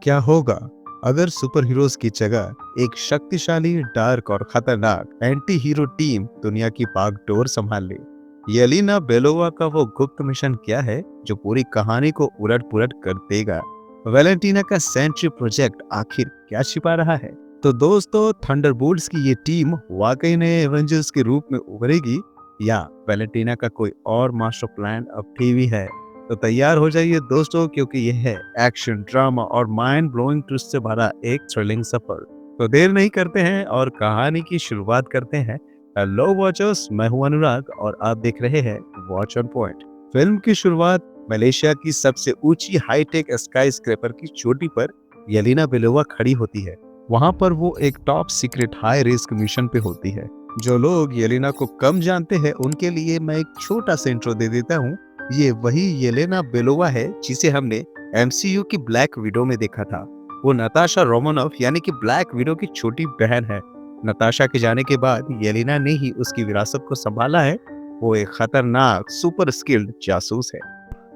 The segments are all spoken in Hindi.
क्या होगा अगर सुपर हीरोज की जगह एक शक्तिशाली, डार्क और खतरनाक एंटी हीरो टीम दुनिया की बागडोर संभाल ले। येलिना बेलोवा का वो गुप्त मिशन क्या है जो पूरी कहानी को उलट पुलट कर देगा? वैलेंटीना का सेंट्री प्रोजेक्ट आखिर क्या छिपा रहा है? तो दोस्तों, थंडरबोल्ट्स की ये टीम वाकई नए एवेंजर्स के रूप में उभरेगी या वैलेंटीना का कोई और मास्टर प्लान अब टीवी है? तो तैयार हो जाइए दोस्तों, क्योंकि यह है एक्शन, ड्रामा और माइंड ब्लोइंग ट्विस्ट से भरा एक थ्रिलिंग सफर। तो देर नहीं करते हैं और कहानी की शुरुआत करते हैं। हेलो वॉचर्स, मैं हूं अनुराग और आप देख रहे हैं वॉच ऑन पॉइंट। फिल्म की शुरुआत मलेशिया की सबसे ऊंची हाईटेक स्काई स्क्रैपर की चोटी पर येलिना बेलोवा खड़ी होती है। वहां पर वो एक top secret high risk mission पे होती है। जो लोग येलिना को कम जानते हैं उनके लिए मैं एक छोटा सा इंट्रो दे देता हूँ। ये वही येलेना बेलोवा है जिसे हमने एमसीयू की ब्लैक विडो में देखा था। वो नताशा रोमानोफ यानी कि ब्लैक विडो की छोटी बहन है। नताशा के जाने के बाद येलेना ने ही उसकी विरासत को संभाला है। वो एक खतरनाक सुपर स्किल्ड जासूस है।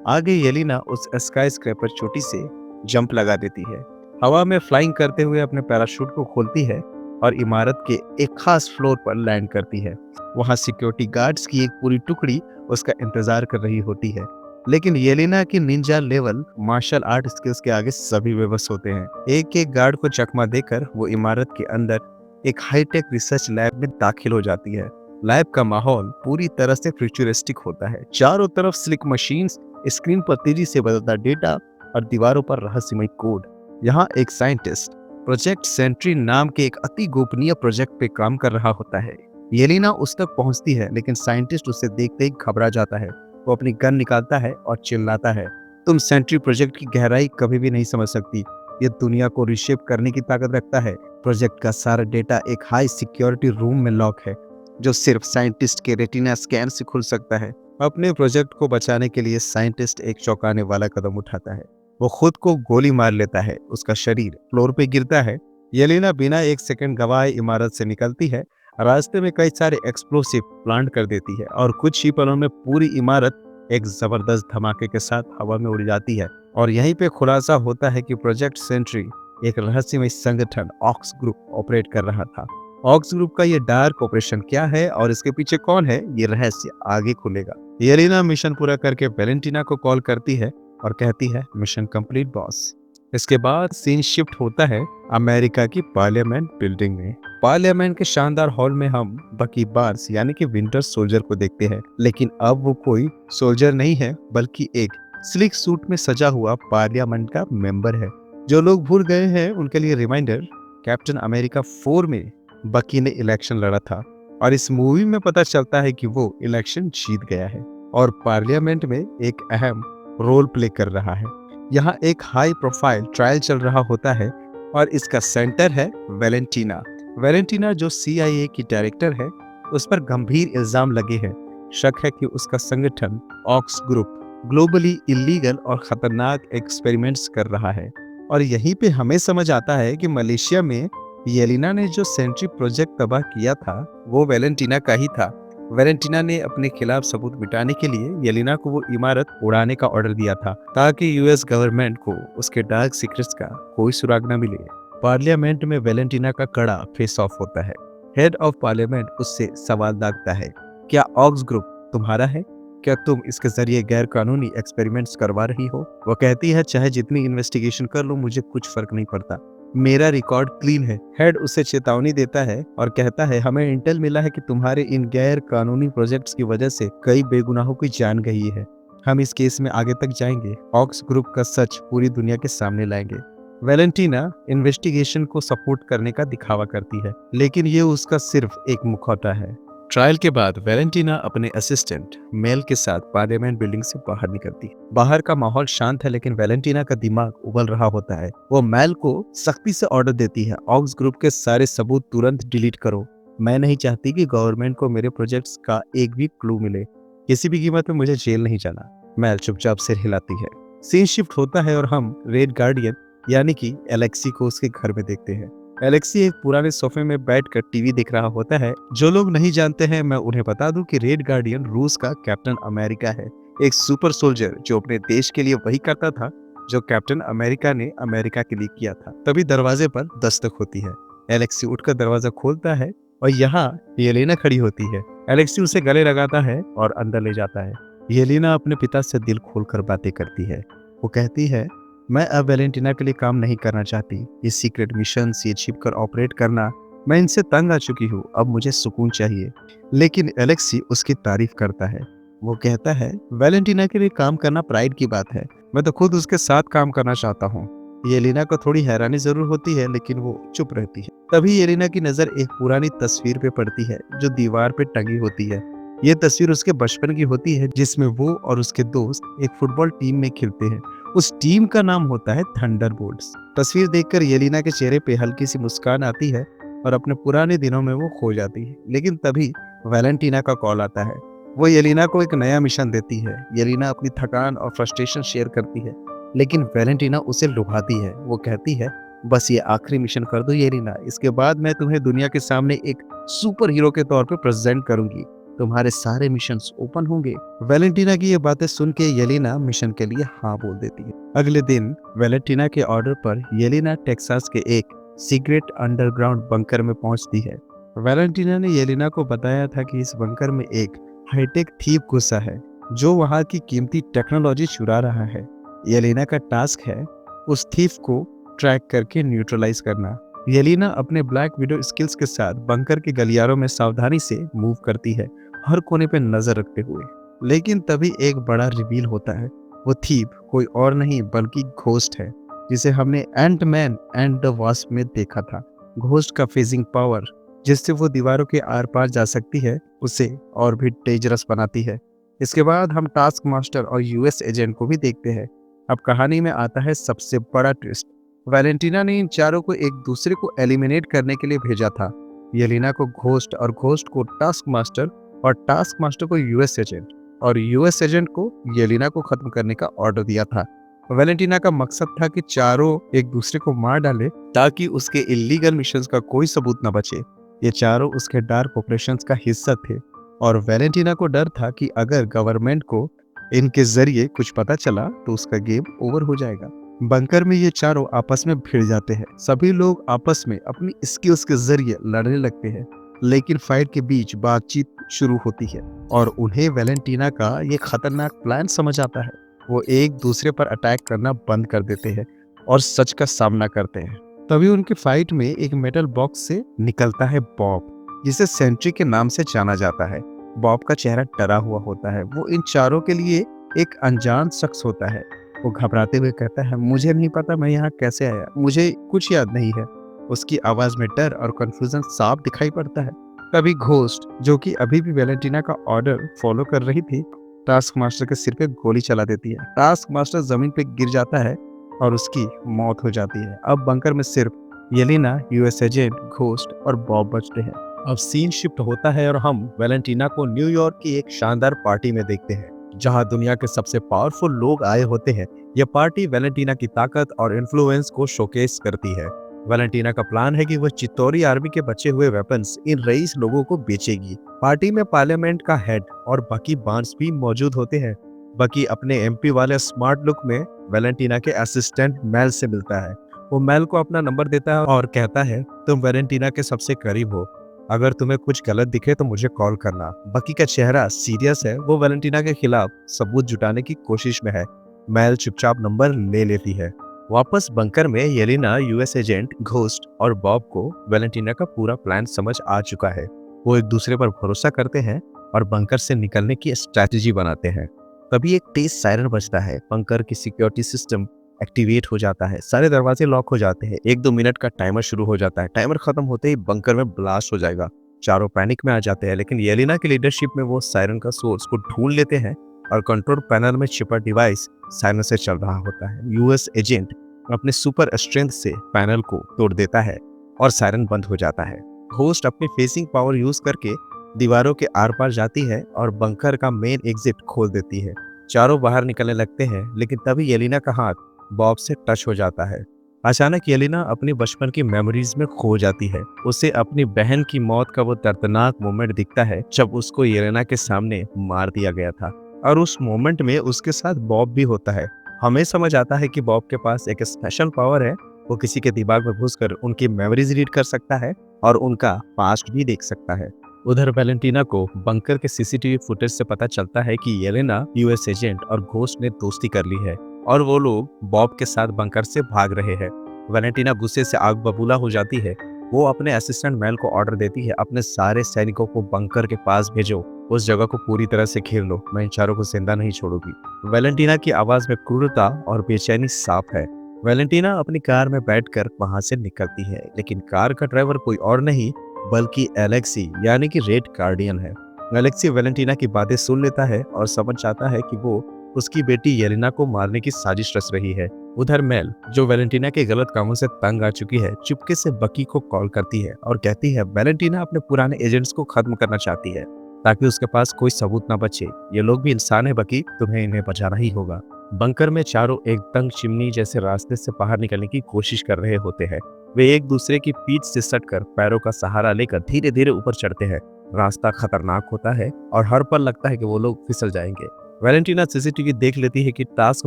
आगे येलिना उस स्काई स्क्रैपर चोटी से जंप लगा देती है। हवा में फ्लाइंग करते हुए अपने पैराशूट को खोलती है और इमारत के एक खास फ्लोर पर लैंड करती है। वहां सिक्योरिटी गार्ड्स की एक पूरी टुकड़ी उसका इंतजार कर रही होती है। लेकिन येलिना की ninja level martial art skills के आगे सभी बेबस होते हैं। एक एक गार्ड को चकमा देकर वो इमारत के अंदर एक हाईटेक रिसर्च लैब में दाखिल हो जाती है। लैब का माहौल पूरी तरह से फ्यूचरिस्टिक होता है। चारों तरफ स्लिक मशीन्स, स्क्रीन पर तेजी से बदलता डेटा और दीवारों पर रहस्यमय कोड। यहाँ एक साइंटिस्ट प्रोजेक्ट सेंट्री नाम के एक अति गोपनीय प्रोजेक्ट पे काम कर रहा होता है। येलिना उस तक पहुंचती है, लेकिन साइंटिस्ट उसे देखते ही घबरा जाता है। वो अपनी गन निकालता है और चिल्लाता है, तुम सेंट्री प्रोजेक्ट की गहराई कभी भी नहीं समझ सकती। ये दुनिया को रिशेप करने की ताकत रखता है। प्रोजेक्ट का सारा डेटा एक हाई सिक्योरिटी रूम में लॉक है, जो सिर्फ साइंटिस्ट के रेटिना स्कैन से खुल सकता है। अपने प्रोजेक्ट को बचाने के लिए साइंटिस्ट एक चौंकाने वाला कदम उठाता है। वो खुद को गोली मार लेता है। उसका शरीर फ्लोर पे गिरता है। येलिना बिना एक सेकंड गवाए इमारत से निकलती है। रास्ते में कई सारे एक्सप्लोसिव प्लांट कर देती है और कुछ ही पलों में पूरी इमारत एक जबरदस्त धमाके के साथ हवा में उड़ जाती है। और यहीं पे खुलासा होता है कि प्रोजेक्ट सेंट्री एक रहस्यमय संगठन ऑक्स ग्रुप ऑपरेट कर रहा था। ऑक्स ग्रुप का ये डार्क ऑपरेशन क्या है और इसके पीछे कौन है, ये रहस्य आगे खुलेगा। येलिना मिशन पूरा करके वैलेंटीना को कॉल करती है और कहती है, मिशन कंप्लीट बॉस। इसके बाद सीन शिफ्ट होता है अमेरिका की पार्लियामेंट बिल्डिंग में। पार्लियामेंट के शानदार हॉल में हम बकी बार्स यानी कि विंटर सोल्जर को देखते हैं। लेकिन अब वो कोई सोल्जर नहीं है, बल्कि एक स्लिक सूट में सजा हुआ पार्लियामेंट का मेंबर है। जो लोग भूल गए हैं उनके लिए रिमाइंडर, कैप्टन अमेरिका 4 में बकी ने इलेक्शन लड़ा था और इस मूवी में पता चलता है कि वो इलेक्शन जीत गया है और पार्लियामेंट में एक अहम रोल प्ले कर रहा है। यहाँ एक हाई प्रोफाइल ट्रायल चल रहा होता है और इसका सेंटर है वैलेंटीना। वैलेंटीना जो CIA की डायरेक्टर है, उस पर गंभीर इल्जाम लगे हैं। शक है कि उसका संगठन ऑक्स ग्रुप ग्लोबली इलीगल और खतरनाक एक्सपेरिमेंट्स कर रहा है। और यहीं पे हमें समझ आता है कि मलेशिया में येलिना ने जो सेंट्री प्रोजेक्ट तबाह किया था वो वैलेंटीना का ही था। वैलेंटीना ने अपने खिलाफ सबूत मिटाने के लिए येलिना को वो इमारत उड़ाने का ऑर्डर दिया था, ताकि US गवर्नमेंट को उसके डार्क सीक्रेट्स का कोई सुराग न मिले। पार्लियामेंट में वैलेंटीना का कड़ा फेस ऑफ होता है। हेड ऑफ पार्लियामेंट उससे सवाल दागता है, क्या ऑक्स ग्रुप तुम्हारा है? क्या तुम इसके जरिए गैर कानूनी एक्सपेरिमेंट्स करवा रही हो? वो कहती है, चाहे जितनी इन्वेस्टिगेशन कर लो मुझे कुछ फर्क नहीं पड़ता, मेरा रिकॉर्ड क्लीन है। हेड उसे चेतावनी देता है और कहता है, हमें इंटेल मिला है कि तुम्हारे इन गैर कानूनी प्रोजेक्ट्स की वजह से कई बेगुनाहों की जान गई है। हम इस केस में आगे तक जाएंगे, ऑक्स ग्रुप का सच पूरी दुनिया के सामने लाएंगे। वैलेंटीना इन्वेस्टिगेशन को सपोर्ट करने का दिखावा करती है, लेकिन ये उसका सिर्फ एक मुखौटा है। ट्रायल के बाद वैलेंटीना अपने असिस्टेंट मेल के साथ पार्लियामेंट बिल्डिंग से बाहर निकलती है। बाहर का माहौल शांत है, लेकिन वैलेंटीना का दिमाग उबल रहा होता है। वो मेल को सख्ती से ऑर्डर देती है, ऑक्स ग्रुप के सारे सबूत तुरंत डिलीट करो। मैं नहीं चाहती कि गवर्नमेंट को मेरे प्रोजेक्ट्स का एक भी क्लू मिले। किसी भी कीमत पे मुझे जेल नहीं जाना। मेल चुपचाप सिर हिलाती है। सीन शिफ्ट होता है और हम रेड गार्डियन यानी कि एलेक्सी को उसके घर में देखते हैं। एलेक्सी एक पुराने सोफे में बैठकर टीवी देख रहा होता है। जो लोग नहीं जानते हैं, मैं उन्हें बता दूं कि रेड गार्डियन रूस का कैप्टन अमेरिका है, एक सुपर सोल्जर जो अपने देश के लिए वही करता था जो कैप्टन अमेरिका ने अमेरिका के लिए किया था। तभी दरवाजे पर दस्तक होती है। एलेक्सी उठकर दरवाजा खोलता है और यहाँ येलेना खड़ी होती है। एलेक्सी उसे गले लगाता है और अंदर ले जाता है। येलेना अपने पिता से दिल खोलकर बातें करती है। वो कहती है, मैं अब वैलेंटीना के लिए काम नहीं करना चाहती। ये सीक्रेट मिशन, ये छिपकर ऑपरेट करना, मैं इनसे तंग आ चुकी हूँ। अब मुझे सुकून चाहिए। लेकिन एलेक्सी उसकी तारीफ करता है। वो कहता है, वैलेंटीना के लिए काम करना प्राइड की बात है। मैं तो खुद उसके साथ काम करना चाहता हूँ। येलेना को थोड़ी हैरानी जरूर होती है, लेकिन वो चुप रहती है। तभी येलेना की नजर एक पुरानी तस्वीर पे पड़ती है जो दीवार पे टंगी होती है। ये तस्वीर उसके बचपन की होती है, जिसमें वो और उसके दोस्त एक फुटबॉल टीम में खेलते हैं। उस टीम का नाम होता है थंडरबोल्ट्स। तस्वीर देखकर येलेना के चेहरे पे हल्की सी मुस्कान आती है और अपने पुराने दिनों में वो खो जाती है। लेकिन तभी वैलेंटीना का कॉल आता है। वो येलेना को एक नया मिशन देती है। येलेना अपनी थकान और फ्रस्ट्रेशन शेयर करती है, लेकिन वैलेंटीना उसे लुभाती है। वो कहती है, बस ये आखिरी मिशन कर दो येलेना, इसके बाद मैं तुम्हें दुनिया के सामने एक सुपर हीरो के तौर पे प्रेजेंट करूंगी। तुम्हारे सारे मिशंस ओपन होंगे। वैलेंटीना की ये बातें सुन के येलेना मिशन के लिए हाँ बोल देती है। अगले दिन वैलेंटीना के ऑर्डर पर येलेना टेक्सास के एक सीक्रेट अंडरग्राउंड बंकर में पहुंचती है। वैलेंटीना ने येलेना को बताया था कि इस बंकर में एक हाईटेक थीप घुसा है जो वहां की कीमती टेक्नोलॉजी चुरा रहा है। येलेना का टास्क है उस थीफ को ट्रैक करके न्यूट्रलाइज करना। येलेना अपने ब्लैक विडो स्किल्स के साथ बंकर के गलियारों में सावधानी से मूव करती है, हर कोने पे नजर रखते हुए। लेकिन तभी एक बड़ा रिवील होता है। वो थीप कोई और नहीं बल्कि घोस्ट है, जिसे हमने Ant Man and the wasp में देखा था। घोस्ट का फेजिंग पावर, जिससे वो दीवारों के आर पार जा सकती है, उसे और भी डेंजरस बनाती है। इसके बाद हम टास्क मास्टर और यूएस एजेंट को भी देखते हैं। अब कहानी में आता है सबसे बड़ा ट्विस्ट। वैलेंटीना ने इन चारों को एक दूसरे को एलिमिनेट करने के लिए भेजा था। येलेना को घोस्ट और घोस्ट को टास्क मास्टर और टास्क मास्टर को यूएस एजेंट और यूएस एजेंट को येलेना को खत्म करने का ऑर्डर दिया था। वैलेंटीना का मकसद था कि चारों एक दूसरे को मार डाले ताकि उसके इलीगल मिशंस का कोई सबूत न बचे। ये चारों उसके डार्क ऑपरेशंस का हिस्सा थे और वैलेंटीना को डर था कि अगर गवर्नमेंट को इनके जरिए कुछ पता चला तो उसका गेम ओवर हो जाएगा। बंकर में ये चारों आपस में भिड़ जाते हैं। सभी लोग आपस में अपनी स्किल्स के जरिए लड़ने लगते हैं, लेकिन फाइट के बीच बातचीत शुरू होती है और उन्हें वैलेंटीना का ये खतरनाक प्लान समझ आता है। वो एक दूसरे पर अटैक करना बंद कर देते हैं और सच का सामना करते हैं। तभी उनकी फाइट में एक मेटल बॉक्स से निकलता है बॉब, जिसे सेंट्री के नाम से जाना जाता है। बॉब का चेहरा डरा हुआ होता है। वो इन चारों के लिए एक अनजान शख्स होता है। वो घबराते हुए कहता है, मुझे नहीं पता मैं यहाँ कैसे आया, मुझे कुछ याद नहीं है। उसकी आवाज में डर और कंफ्यूजन साफ दिखाई पड़ता है। तभी घोस्ट, जो कि अभी भी वैलेंटीना का ऑर्डर फॉलो कर रही थी, टास्क मास्टर के सिर पे गोली चला देती है। टास्क मास्टर जमीन पे गिर जाता है और उसकी मौत हो जाती है। अब बंकर में सिर्फ येलेना, यूएस एजेंट, घोस्ट और बॉब बचते हैं। अब सीन शिफ्ट होता है और हम वैलेंटीना को न्यूयॉर्क की एक शानदार पार्टी में देखते हैं, जहां दुनिया के सबसे पावरफुल लोग आए होते हैं। यह पार्टी वैलेंटीना की ताकत और इन्फ्लुएंस को शोकेस करती है। वैलेंटीना का प्लान है कि वह चित्तौरी आर्मी के बचे हुए वेपन्स इन रईस लोगों को बेचेगी। पार्टी में पार्लियामेंट का हेड और बकी बार्न्स भी मौजूद होते हैं। बकी अपने एमपी वाले स्मार्ट लुक में वैलेंटीना के असिस्टेंट मेल से मिलता है। वो मेल को अपना नंबर देता है और कहता है, तुम वैलेंटीना के सबसे करीब हो, अगर तुम्हें कुछ गलत दिखे तो मुझे कॉल करना। बकी का चेहरा सीरियस है। वो वैलेंटीना के खिलाफ सबूत जुटाने की कोशिश में है। मेल चुपचाप नंबर ले लेती है। वापस बंकर में येलेना, यूएस एजेंट, घोस्ट और बॉब को वैलेंटीना का पूरा प्लान समझ आ चुका है। वो एक दूसरे पर भरोसा करते हैं और बंकर से निकलने की स्ट्रैटेजी बनाते हैं। तभी एक तेज सायरन बजता है। बंकर की सिक्योरिटी सिस्टम एक्टिवेट हो जाता है। सारे दरवाजे लॉक हो जाते हैं। 1-2 मिनट का टाइमर शुरू हो जाता है। टाइमर खत्म होते ही बंकर में ब्लास्ट हो जाएगा। चारों पैनिक में आ जाते हैं, लेकिन येलेना की लीडरशिप में वो सायरन का सोर्स को ढूंढ लेते हैं और कंट्रोल पैनल में छिपा डिवाइस सायरन से चल रहा होता है। यूएस एजेंट अपने सुपर स्ट्रेंथ से पैनल को तोड़ देता है और सायरन बंद हो जाता है। घोस्ट अपनी फेसिंग पावर यूज करके दीवारों के आर पार जाती है और बंकर का मेन एग्जिट खोल देती है। चारों बाहर निकलने लगते हैं, लेकिन तभी येलेना का हाथ बॉब से टच हो जाता है। अचानक येलेना अपनी बचपन की मेमोरीज में खो जाती है। उसे अपनी बहन की मौत का वो दर्दनाक मोमेंट दिखता है जब उसको येलेना के सामने मार दिया गया था, और उस मोमेंट में उसके साथ बॉब भी होता है। हमें समझ आता है कि बॉब के पास एक स्पेशल पावर है। वो किसी के दिमाग में घुसकर उनकी मेमोरीज रीड कर सकता है और उनका पास्ट भी देख सकता है। उधर वैलेंटीना को बंकर के सीसीटीवी फुटेज से पता चलता है कि येलेना यूएस एजेंट और घोस्ट ने दोस्ती कर ली है और वो लोग बॉब के साथ बंकर से भाग रहे हैं। वैलेंटीना गुस्से से आग बबूला हो जाती है। वो अपने असिस्टेंट मेल को ऑर्डर देती है, अपने सारे सैनिकों को बंकर के पास भेजो, उस जगह को पूरी तरह से घेर लो, मैं इन चारों को जिंदा नहीं छोड़ूंगी। वैलेंटीना की आवाज में क्रूरता और बेचैनी साफ है। वैलेंटीना अपनी कार में बैठकर वहां से निकलती है, लेकिन कार का ड्राइवर कोई और नहीं बल्कि एलेक्सी यानी कि रेड गार्डियन है। एलेक्सी वैलेंटीना की बातें सुन लेता है और समझ जाता है कि वो उसकी बेटी येलेना को मारने की साजिश रच रही है। उधर मेल, जो वैलेंटीना के गलत कामों से तंग आ चुकी है, चुपके से बकी को कॉल करती है और कहती है वैलेंटीना अपने पुराने एजेंट्स को खत्म करना चाहती है ताकि उसके पास कोई सबूत ना बचे। ये लोग भी इंसान है बकी, तुम्हें इन्हें बचाना ही होगा। बंकर में चारों एक तंग चिमनी जैसे रास्ते से बाहर निकलने की कोशिश कर रहे होते हैं। वे एक दूसरे की पीठ से सटकर पैरों का सहारा लेकर धीरे धीरे ऊपर चढ़ते हैं। रास्ता खतरनाक होता है और हर पल लगता है कि वो लोग फिसल जाएंगे। वैलेंटीना सीसीटीवी देख लेती है कि टास्क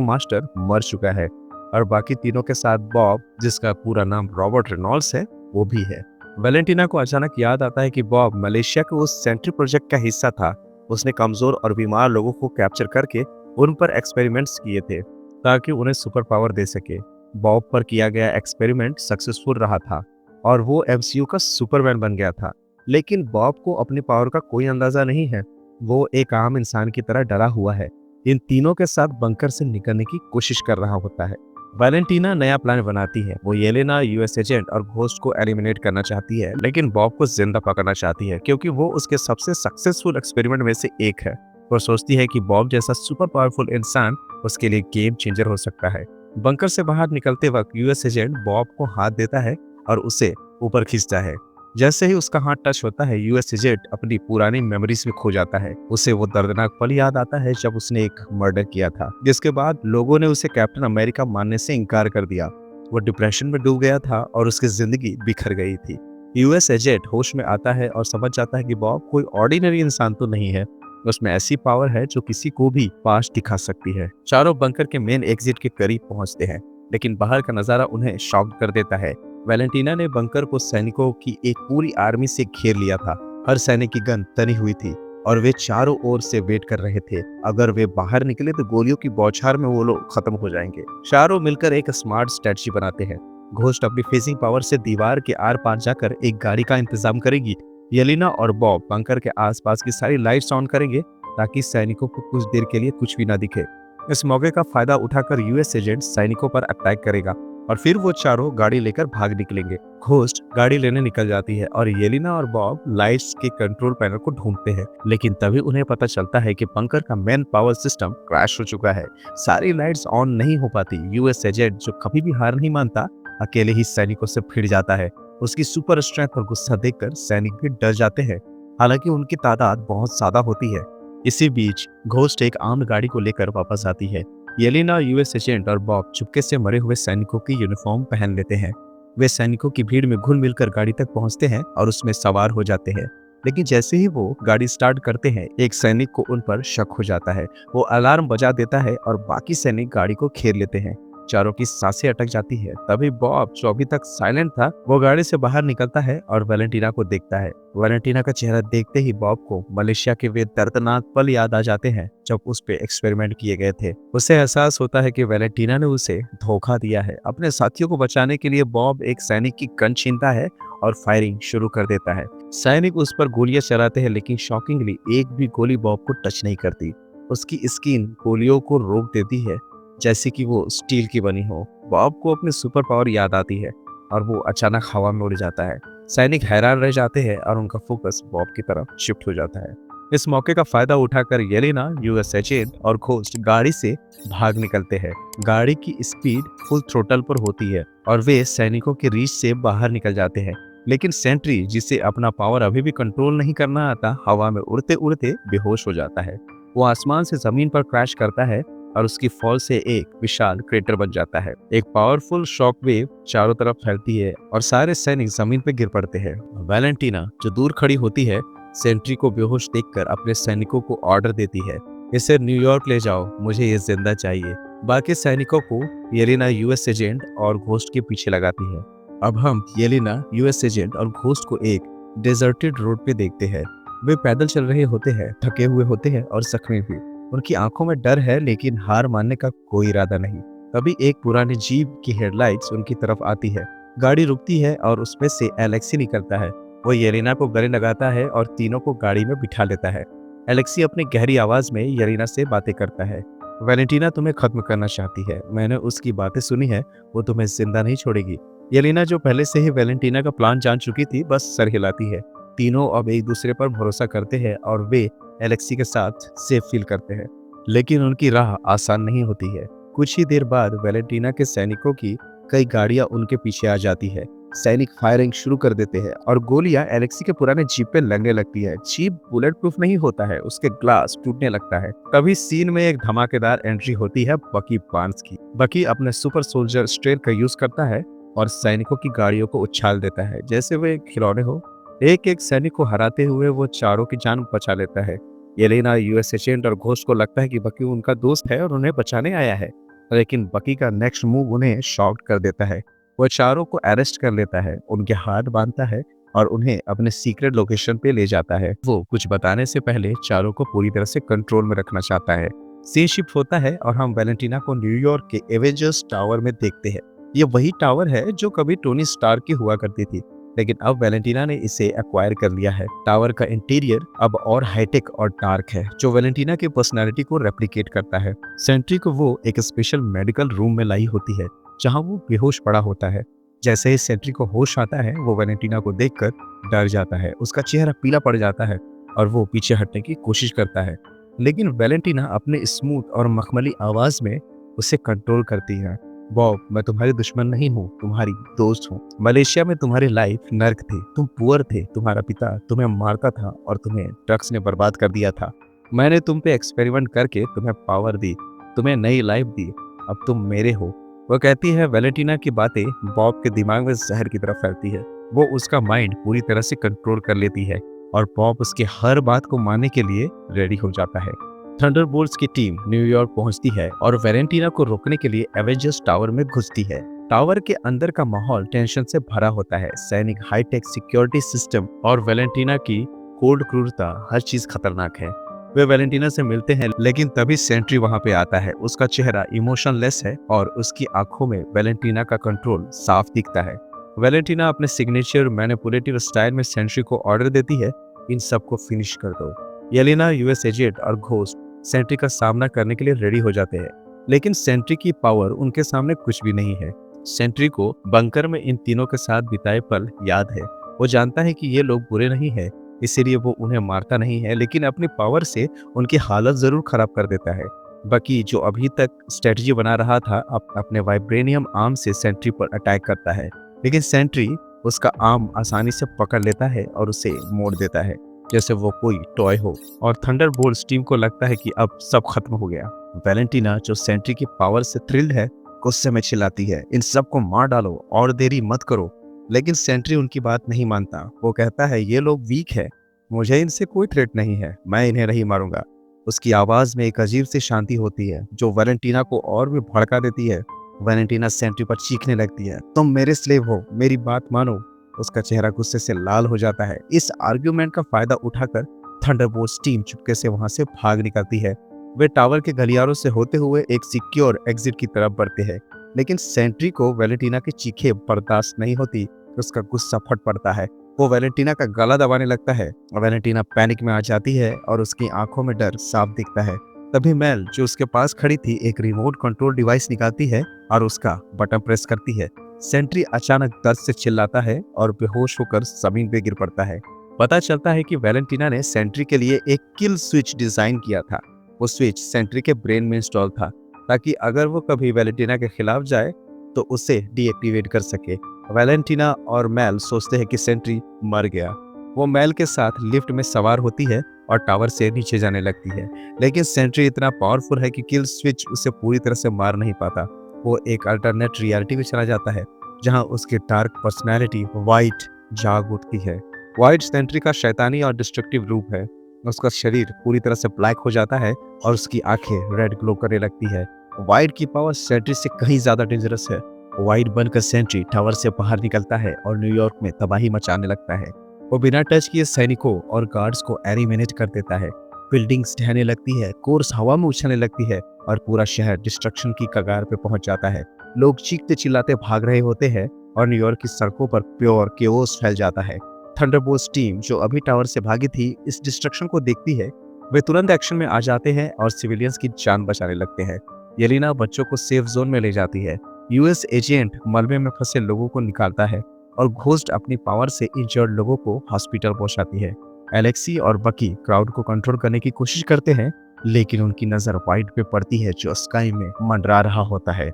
मास्टर मर चुका है और बाकी तीनों के साथ बॉब, जिसका पूरा नाम रॉबर्ट रेनॉल्ड्स है, वो भी है। वैलेंटीना को अचानक याद आता है कि बॉब मलेशिया के उस सेंट्री प्रोजेक्ट का हिस्सा था। उसने कमजोर और बीमार लोगों को कैप्चर करके उन पर एक्सपेरिमेंट्स किए थे ताकि उन्हें सुपर पावर दे सके। बॉब पर किया गया एक्सपेरिमेंट सक्सेसफुल रहा था और वो एमसीयू का सुपरमैन बन गया था। लेकिन बॉब को अपनी पावर का कोई अंदाजा नहीं है। वो एक आम इंसान की तरह डरा हुआ है। इन तीनों के साथ बंकर से निकलने की कोशिश कर रहा होता है। वैलेंटीना नया प्लान बनाती है। वो येलेना, यूएस एजेंट और घोस्ट को एलिमिनेट करना चाहती है, लेकिन बॉब को जिंदा पकड़ना चाहती है क्योंकि वो उसके सबसे सक्सेसफुल एक्सपेरिमेंट में से एक है। वो सोचती है कि बॉब जैसा सुपर पावरफुल इंसान उसके लिए गेम चेंजर हो सकता है। बंकर से बाहर निकलते वक्त यूएस एजेंट बॉब को हाथ देता है और उसे ऊपर खींचता है। जैसे ही उसका हाथ टच होता है, यूएस एजेंट अपनी पुरानी मेमोरीज में खो जाता है। उसे वो दर्दनाक पल याद आता है जब उसने एक मर्डर किया था, जिसके बाद लोगों ने उसे कैप्टन अमेरिका मानने से इनकार कर दिया। वो डिप्रेशन में डूब गया था और उसकी जिंदगी बिखर गई थी। यूएस एजेंट होश में आता है और समझ जाता है कि बॉब कोई ऑर्डिनरी इंसान तो नहीं है, उसमें ऐसी पावर है जो किसी को भी पास दिखा सकती है। चारों बंकर के मेन एग्जिट के करीब पहुंचते हैं, लेकिन बाहर का नजारा उन्हें शॉक कर देता है। वैलेंटीना ने बंकर को सैनिकों की एक पूरी आर्मी से घेर लिया था। हर सैनिक की गन तनी हुई थी और वे चारों ओर से वेट कर रहे थे। अगर वे बाहर निकले तो गोलियों की बौछार में वो लोग खत्म हो जाएंगे। चारों मिलकर एक स्मार्ट स्ट्रेटजी बनाते हैं। घोस्ट अपनी फेसिंग पावर से दीवार के आर पार जाकर एक गाड़ी का इंतजाम करेगी। येलेना और बॉब बंकर के आसपास की सारी लाइट्स ऑन करेंगे ताकि सैनिकों को कुछ देर के लिए कुछ भी ना दिखे। इस मौके का फायदा उठाकर यूएस एजेंट सैनिकों पर अटैक करेगा और फिर वो चारों गाड़ी लेकर भाग निकलेंगे। घोस्ट गाड़ी लेने निकल जाती है और येलेना और बॉब लाइट्स के कंट्रोल पैनल को ढूंढते हैं, लेकिन तभी उन्हें पता चलता है कि बंकर का मेन पावर सिस्टम क्रैश हो चुका है। सारी लाइट्स ऑन नहीं हो पाती। यूएस एजेंट, जो कभी भी हार नहीं मानता, अकेले ही सैनिकों से भिड़ जाता है। उसकी सुपर स्ट्रेंथ और गुस्सा देखकर सैनिक भी डर जाते हैं, हालांकि उनकी तादाद बहुत ज्यादा होती है। इसी बीच घोस्ट एक आर्म्ड गाड़ी को लेकर वापस आती है। येलेना, यूएस एजेंट और बॉब चुपके से मरे हुए सैनिकों की यूनिफॉर्म पहन लेते हैं। वे सैनिकों की भीड़ में घुल मिलकर गाड़ी तक पहुंचते हैं और उसमें सवार हो जाते हैं। लेकिन जैसे ही वो गाड़ी स्टार्ट करते हैं, एक सैनिक को उन पर शक हो जाता है। वो अलार्म बजा देता है और बाकी सैनिक गाड़ी को घेर लेते हैं। चारों की सांसें अटक जाती है। तभी बॉब, जो अभी तक साइलेंट था, वो गाड़ी से बाहर निकलता है और वैलेंटीना को देखता है। वैलेंटीना का चेहरा देखते ही बॉब को मलेशिया के वे दर्दनाक पल याद आ जाते हैं जब उस पे एक्सपेरिमेंट किए गए थे। उसे एहसास होता है कि वैलेंटीना ने उसे धोखा दिया है। अपने साथियों को बचाने के लिए बॉब एक सैनिक की गन छीनता है और फायरिंग शुरू कर देता है। सैनिक उस पर गोलियां चलाते हैं, लेकिन शॉकिंगली एक भी गोली बॉब को टच नहीं करती। उसकी स्किन गोलियों को रोक देती है, जैसे कि वो स्टील की बनी हो। बॉब को अपनी सुपर पावर याद आती है और वो अचानक हवा में उड़ जाता है। सैनिक हैरान रह जाते हैं और उनका फोकस बॉब की तरफ शिफ्ट हो जाता है। इस मौके का फायदा उठाकर येलेना, यूएस एजेंट और घोस्ट गाड़ी से भाग निकलते हैं। गाड़ी की स्पीड फुल थ्रोटल पर होती है और वे सैनिकों के रीच से बाहर निकल जाते हैं। लेकिन सेंट्री, जिसे अपना पावर अभी भी कंट्रोल नहीं करना आता, हवा में उड़ते उड़ते बेहोश हो जाता है। वो आसमान से जमीन पर क्रैश करता है और उसकी फॉल से एक विशाल क्रेटर बन जाता है। एक पावरफुल शॉक वेव चारों तरफ फैलती है और सारे सैनिक जमीन पर गिर पड़ते हैं। वैलेंटीना, जो दूर खड़ी होती है, सेंट्री को बेहोश देखकर अपने सैनिकों को ऑर्डर देती है, इसे न्यूयॉर्क ले जाओ, मुझे ये जिंदा चाहिए। बाकी सैनिकों को येलेना यूएस एजेंट और घोस्ट के पीछे लगाती है। अब हम येलेना यूएस एजेंट और घोस्ट को एक डेजर्टेड रोड पे देखते हैं। वे पैदल चल रहे होते हैं, थके हुए होते हैं और जख्मी भी। उनकी आंखों में डर है लेकिन हार मानने का कोई इरादा नहीं। तभी एक पुरानी जीप की हेडलाइट्स उनकी तरफ आती है। गाड़ी रुकती है और उसमें से एलेक्सी निकलता है। वो येलेना को गले लगाता है और तीनों को गाड़ी में बिठा लेता है। एलेक्सी अपनी गहरी आवाज में येलेना से बातें करता है। वैलेंटीना तुम्हें खत्म करना चाहती है, मैंने उसकी बातें सुनी है, वो तुम्हें जिंदा नहीं छोड़ेगी। येलेना जो पहले से ही वैलेंटीना का प्लान जान चुकी थी, बस सर हिलाती है। तीनों अब एक दूसरे पर भरोसा करते हैं और वे एलेक्सी के साथ सेफ फील करते हैं। लेकिन उनकी राह आसान नहीं होती है। कुछ ही देर बाद वैलेंटीना के सैनिकों की कई गाड़ियां उनके पीछे आ जाती है। सैनिक फायरिंग शुरू कर देते हैं और गोलियां एलेक्सी के पुराने जीप पे लगने लगती है। जीप बुलेट प्रूफ नहीं होता है, उसके ग्लास टूटने लगता है। तभी सीन में एक धमाकेदार एंट्री होती है बकी बार्न्स की। बकी अपने सुपर सोल्जर स्ट्रेल का यूज करता है और सैनिकों की गाड़ियों को उछाल देता है जैसे वे खिलौने हो। एक एक सैनिक को हराते हुए वो चारों की जान बचा लेता है। येलेना यूएस एजेंट और घोस्ट को लगता है कि बकी उनका दोस्त है और उन्हें बचाने आया है, लेकिन बकी का नेक्स्ट मूव उन्हें शॉक कर देता है। वो चारों को अरेस्ट कर लेता है, उनके हाथ बांधता है और उन्हें अपने सीक्रेट लोकेशन पे ले जाता है। वो कुछ बताने से पहले चारों को पूरी तरह से कंट्रोल में रखना चाहता है। सी शिफ्ट होता है और हम वैलेंटीना को न्यूयॉर्क के एवेंजर्स टावर में देखते हैं। ये वही टावर है जो कभी टोनी स्टार्क की हुआ करती थी, लेकिन अब वैलेंटीना ने इसे एक्वायर कर लिया है। टावर का इंटीरियर अब और हाईटेक और डार्क है, जो वैलेंटीना की पर्सनालिटी को रेप्लिकेट करता है। सेंट्री को वो एक स्पेशल मेडिकल रूम में लाई होती है, जहां वो बेहोश पड़ा होता है। जैसे ही सेंट्री को होश आता है, वो वैलेंटीना को देखकर डर जाता है। उसका चेहरा पीला पड़ जाता है और वो पीछे हटने की कोशिश करता है, लेकिन वैलेंटीना अपने स्मूथ और मखमली आवाज में उसे कंट्रोल करती है। बॉब, मैं तुम्हारी दुश्मन नहीं हूँ, तुम्हारी दोस्त हूँ। मलेशिया में तुम्हारी लाइफ नर्क थी, तुम पुअर थे, तुम्हारा पिता तुम्हें मारता था और तुम्हें ड्रग्स ने बर्बाद कर दिया था। मैंने तुम पे एक्सपेरिमेंट करके तुम्हें पावर दी, तुम्हें नई लाइफ दी, अब तुम मेरे हो। वो कहती है। वैलेंटीना की बातें बॉब के दिमाग में जहर की तरह फैलती है। वो उसका माइंड पूरी तरह से कंट्रोल कर लेती है और बॉब उसकी हर बात को मानने के लिए रेडी हो जाता है। थंडरबोल्ट्स की टीम न्यूयॉर्क पहुंचती है और वैलेंटीना को रोकने के लिए एवेंजर्स टावर में घुसती है। टावर के अंदर का माहौल टेंशन से भरा होता है। सैनिक, हाईटेक सिक्योरिटी सिस्टम और वैलेंटीना की कोल्ड क्रूरता, हर चीज खतरनाक है। वे वैलेंटीना से मिलते हैं, लेकिन तभी सेंट्री वहां पे आता है। उसका चेहरा इमोशनलेस है और उसकी आंखों में वैलेंटीना का कंट्रोल साफ दिखता है। वैलेंटीना अपने सिग्नेचर मैनिपुलेटिव स्टाइल में सेंट्री को ऑर्डर देती है, इन सबको फिनिश कर दो। येलेना, यूएस एजेंट और घोस्ट सेंट्री का सामना करने के लिए रेडी हो जाते हैं, लेकिन सेंट्री की पावर उनके सामने कुछ भी नहीं है। सेंट्री को बंकर में इन तीनों के साथ बिताए पल याद है। वो जानता है कि ये लोग बुरे नहीं है, इसीलिए वो उन्हें मारता नहीं है, लेकिन अपनी पावर से उनकी हालत जरूर खराब कर देता है। बकी, जो अभी तक स्ट्रेटजी बना रहा था, अब अपने वाइब्रेनियम आर्म से सेंट्री पर अटैक करता है, लेकिन सेंट्री उसका आर्म आसानी से पकड़ लेता है और उसे मोड़ देता है जैसे वो कोई टॉय हो। और थंडरबोल्ट्स टीम को लगता है कि अब सब खत्म हो गया। वैलेंटीना, जो सेंट्री की पावर से थ्रिल्ड है, गुस्से में चिल्लाती है, इन सबको मार डालो और देरी मत करो। लेकिन सेंट्री उनकी बात नहीं मानता। वो कहता है, ये लोग वीक है, मुझे इनसे कोई थ्रेट नहीं है, मैं इन्हें नहीं मारूंगा। उसकी आवाज में एक अजीब सी शांति होती है जो वैलेंटीना को और भी भड़का देती है। वैलेंटीना सेंट्री पर चीखने लगती है, तुम मेरे स्लेव हो, मेरी बात मानो। उसका चेहरा गुस्से से लाल हो जाता है। इस आर्ग्यूमेंट का फायदा उठाकर थंडरबोल्ट्स टीम चुपके से वहां से भाग निकलती है। वे टावर के गलियारों से होते हुए एक सिक्योर एग्जिट की तरफ बढ़ते हैं, लेकिन सेंट्री को वैलेंटीना की चीखें बर्दाश्त नहीं होती। उसका गुस्सा फट पड़ता है। वो वैलेंटीना का गला दबाने लगता है। वैलेंटीना पैनिक में आ जाती है और उसकी आंखों में डर साफ दिखता है। तभी मेल, जो उसके पास खड़ी थी, एक रिमोट कंट्रोल डिवाइस निकालती है और उसका बटन प्रेस करती है। सेंट्री अचानक दर्द से चिल्लाता है और बेहोश होकर जमीन पे गिर पड़ता है। पता चलता है कि वैलेंटीना ने सेंट्री के लिए एक किल स्विच डिजाइन किया था। वो स्विच सेंट्री के ब्रेन में इंस्टॉल था, ताकि अगर वो कभी वैलेंटीना के खिलाफ जाए तो उसे डीएक्टिवेट कर सके। वैलेंटीना और मेल सोचते हैं कि सेंट्री मर गया। वो मेल के साथ लिफ्ट में सवार होती है और टावर से नीचे जाने लगती है, लेकिन सेंट्री इतना पावरफुल है कि किल स्विच उसे पूरी तरह से मार नहीं पाता। वो एक अल्टरनेट रियलिटी में चला जाता है, जहां उसकी डार्क पर्सनैलिटी वाइट जाग उठती है। वाइट सेंट्री का शैतानी और डिस्ट्रक्टिव रूप है। उसका शरीर पूरी तरह से ब्लैक हो जाता है और उसकी आंखें रेड ग्लो करने लगती है। वाइड की पावर सेंट्री से कहीं ज्यादा डेंजरस है। वाइड बनकर सेंट्री टावर से बाहर निकलता है और न्यूयॉर्क में तबाही मचाने लगता है। वो बिना टच किए सैनिकों और गार्ड्स को एलिमिनेट कर देता है। बिल्डिंग्स ढहने लगती है, कोर्स हवा में उछलने लगती है और पूरा शहर डिस्ट्रक्शन की कगार पे पहुंच जाता है। लोग चीखते चिल्लाते भाग रहे होते हैं और न्यूयॉर्क की सड़कों पर प्योर केओस फैल जाता है। थंडरबोल्ट्स टीम जो अभी टावर से भागी थी, इस डिस्ट्रक्शन को देखती है। वे तुरंत एक्शन में आ जाते हैं और सिविलियंस की जान बचाने लगते हैं। येलेना बच्चों को सेफ जोन में ले जाती है। यूएस एजेंट मलबे में फंसे लोगों को निकालता है और घोस्ट अपनी पावर से इंजर्ड लोगों को हॉस्पिटल पहुंचाती है। एलेक्सी और बकी क्राउड को कंट्रोल करने की कोशिश करते हैं, लेकिन उनकी नजर वाइड पे पड़ती है जो स्काई में मंडरा रहा होता है।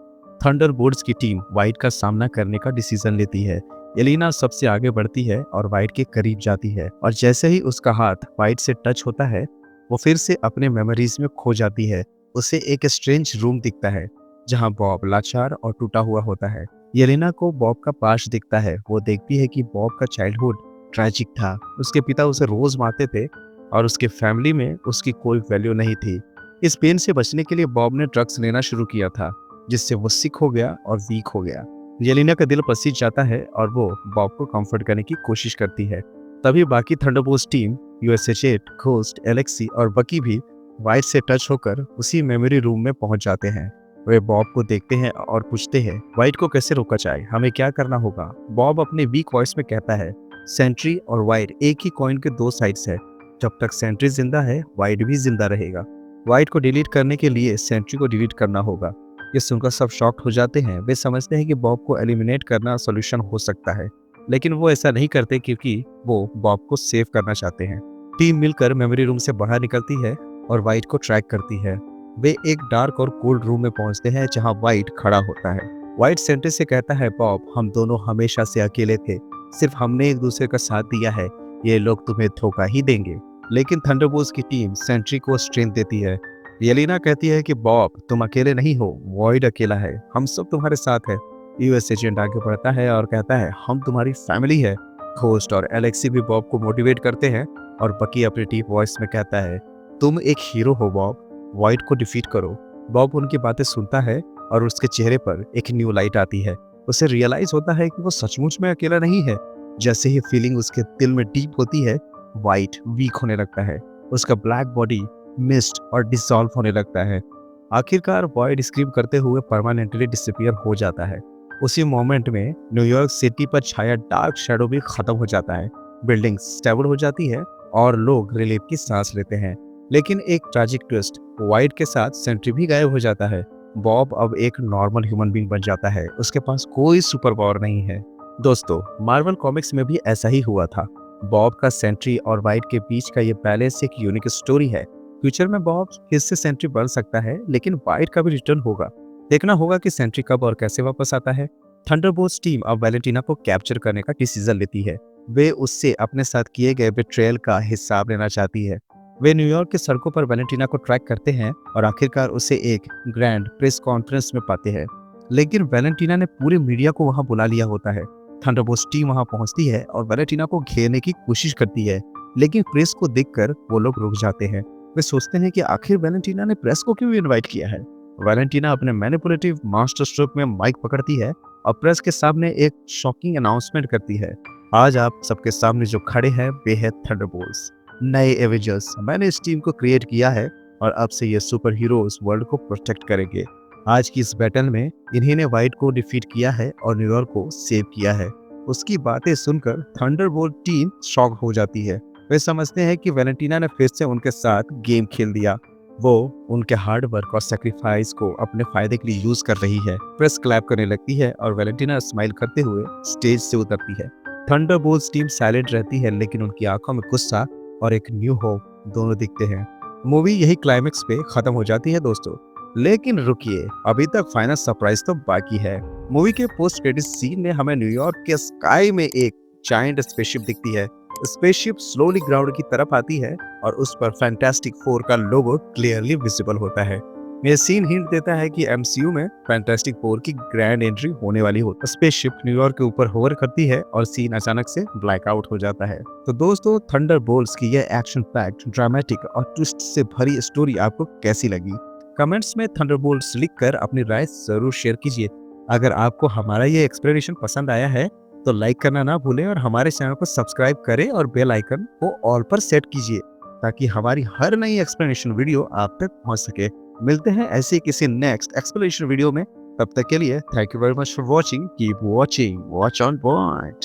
थंडरबोल्ट्स की टीम वाइड का सामना करने का डिसीजन लेती है। येलेना सबसे आगे बढ़ती है और वाइड के करीब जाती है और जैसे ही उसका हाथ वाइड से टच होता है, वो फिर से अपने मेमोरीज में खो जाती है। उसे एक स्ट्रेंज रूम दिखता है जहां बॉब लाचार और टूटा हुआ होता है। येलेना को बॉब का पास्ट दिखता है। वो देखती है कि बॉब का चाइल्डहुड ट्रैजिक था। उसके पिता उसे रोज मारते थे और उसके फैमिली में उसकी कोई वैल्यू नहीं थी। इस पेन से बचने के लिए बॉब ने ड्रग्स लेना शुरू किया था, जिससे वो सिक हो गया और वीक हो गया। येलेना का दिल पसीज जाता है और वो बॉब को कंफर्ट करने की कोशिश करती है। तभी बाकी थंडरबोल्ट्स टीम यूएसएचएट, घोस्ट, एलेक्सी और बकी भी वाइड से टच होकर उसी मेमोरी रूम में पहुंच जाते हैं। वे बॉब को देखते हैं और पूछते हैं वाइड को कैसे रोका जाए, हमें क्या करना होगा। बॉब अपने वीक वॉइस में कहता है सेंट्री और वाइड एक ही कॉइन के दो साइड्स है। जब तक सेंट्री जिंदा है, वाइड भी जिंदा रहेगा। वाइड को डिलीट करने के लिए सेंट्री को डिलीट करना होगा। ये सुनकर सब शॉक्ड हो जाते हैं। वे समझते हैं कि बॉब को एलिमिनेट करना सोल्यूशन हो सकता है, लेकिन वो ऐसा नहीं करते क्योंकि वो बॉब को सेव करना चाहते हैं। टीम मिलकर मेमोरी रूम से बाहर निकलती है और वाइड को ट्रैक करती है। वे एक डार्क और कोल्ड रूम में पहुंचते हैं जहां वाइड खड़ा होता है। वाइड सेंट्री से कहता है बॉब, हम दोनों हमेशा से अकेले थे, सिर्फ हमने एक दूसरे का साथ दिया है, ये लोग तुम्हें धोखा ही देंगे। लेकिन थंडरबोल्ट्स की टीम सेंट्री को स्ट्रेंथ देती है। येलेना कहती है कि बॉब तुम अकेले नहीं हो, वॉइड अकेला है, हम सब तुम्हारे साथ है। यूएस एजेंट आगे बढ़ता है और कहता है हम तुम्हारी फैमिली है। घोस्ट और एलेक्सी भी बॉब को मोटिवेट करते हैं और बकी अपनी डीप वॉइस में कहता है तुम एक हीरो हो बॉब, वॉइड को डिफीट करो। बॉब उनकी बातें सुनता है और उसके चेहरे पर एक न्यू लाइट आती है। उसे रियलाइज होता है कि वो सचमुच में अकेला नहीं है। जैसे ही फीलिंग उसके दिल में डीप होती है, वाइड वीक होने लगता है। उसका ब्लैक बॉडी मिस्ट और डिसॉल्व होने लगता है। आखिरकार वाइड स्क्रीम करते हुए परमानेंटली डिसअपीयर हो जाता है। उसी मोमेंट में न्यूयॉर्क सिटी पर छाया डार्क शैडो भी खत्म हो जाता है। बिल्डिंग स्टेबल हो जाती है और लोग रिलीफ की सांस लेते हैं। लेकिन एक ट्रैजिक ट्विस्ट, वाइड के साथ सेंट्री भी गायब हो जाता है। बॉब अब एक नॉर्मल ह्यूमन बीइंग बन जाता है। उसके पास कोई सुपर पावर नहीं है। दोस्तों, मार्वल कॉमिक्स में भी ऐसा ही हुआ था। बॉब का सेंट्री और वाइड के बीच का ये बैलेंस एक यूनिक स्टोरी है। फ्यूचर में बॉब फिर से सेंट्री बन सकता है, लेकिन वाइड का भी रिटर्न होगा। देखना होगा कि सेंट्री कब और कैसे वापस आता है। थंडरबोल्ट्स टीम अब वैलेंटिना को कैप्चर करने का डिसीजन लेती है। वे उससे अपने साथ किए गए बेट्रेयल का हिसाब लेना चाहती है। वे न्यूयॉर्क के सड़कों पर वैलेंटिना को ट्रैक करते हैं और आखिरकार उसे एक ग्रैंड प्रेस कॉन्फ्रेंस में पाते हैं। लेकिन वैलेंटिना ने पूरे मीडिया को वहां बुला लिया होता है। थंडरबोल्ट्स टीम वहां पहुंचती है और वैलेंटिना को घेरने की कोशिश करती है, लेकिन प्रेस को देखकर वो लोग रुक जाते हैं। वे सोचते हैं कि आखिर वैलेंटिना ने प्रेस को क्यों इनवाइट किया है। वैलेंटिना अपने मैनिपुलेटिव मास्टर स्ट्रोक में माइक पकड़ती है और प्रेस के सामने एक शॉकिंग अनाउंसमेंट करती है। आज आप सबके सामने जो खड़े हैं वे है थंडरबोल्ट्स, नए एवेंजर्स। मैंने इस टीम को क्रिएट किया है और अब से ये सुपर हीरोज वर्ल्ड को प्रोटेक्ट करेंगे। आज की इस बैटल में इन्हीं ने वाइड को डिफीट किया है और न्यूयॉर्क को सेव किया है। उसकी बातें सुनकर थंडरबोल्ट टीम शॉक हो जाती है। वे समझते हैं कि वैलेंटिना ने फिर से उनके साथ गेम खेल दिया। वो उनके हार्ड वर्क और सेक्रीफाइस को अपने फायदे के लिए यूज कर रही है। प्रेस क्लैप करने लगती है और वैलेंटिना स्माइल करते हुए स्टेज से उतरती है। थंडरबोल्ट्स टीम साइलेंट रहती है, लेकिन उनकी आंखों में गुस्सा और एक न्यू होप दोनों दिखते हैं। मूवी यही क्लाइमेक्स पे खत्म हो जाती है दोस्तों। लेकिन रुकिए, अभी तक फाइनल सरप्राइज तो बाकी है। मूवी के पोस्ट क्रेडिट सीन में हमें न्यूयॉर्क के स्काई में एक जायंट स्पेसशिप दिखती है। स्पेसशिप स्लोली ग्राउंड की तरफ आती है और उस पर फैंटास्टिक फोर का लोगो क्लियरली विजिबल होता है। यह सीन हिंट देता है कि एमसीयू में फैंटास्टिक फोर की ग्रैंड एंट्री होने वाली होती है। स्पेसशिप न्यूयॉर्क के ऊपर होवर करती है और सीन अचानक से ब्लैक आउट हो जाता है। तो दोस्तों, थंडरबोल्ट्स की यह एक्शन पैक्ड, ड्रामेटिक और ट्विस्ट से भरी स्टोरी आपको कैसी लगी? कमेंट्स में थंडरबोल्ट्स लिखकर अपनी राय जरूर शेयर कीजिए। अगर आपको हमारा ये एक्सप्लेनेशन पसंद आया है तो लाइक करना ना भूलें और हमारे चैनल को सब्सक्राइब करें और बेल आइकन को ऑल पर सेट कीजिए ताकि हमारी हर नई एक्सप्लेनेशन वीडियो आप तक पहुंच सके। मिलते हैं ऐसे किसी नेक्स्ट एक्सप्लेनेशन वीडियो में। तब तक के लिए thank you very much for watching. Keep watching, watch on point.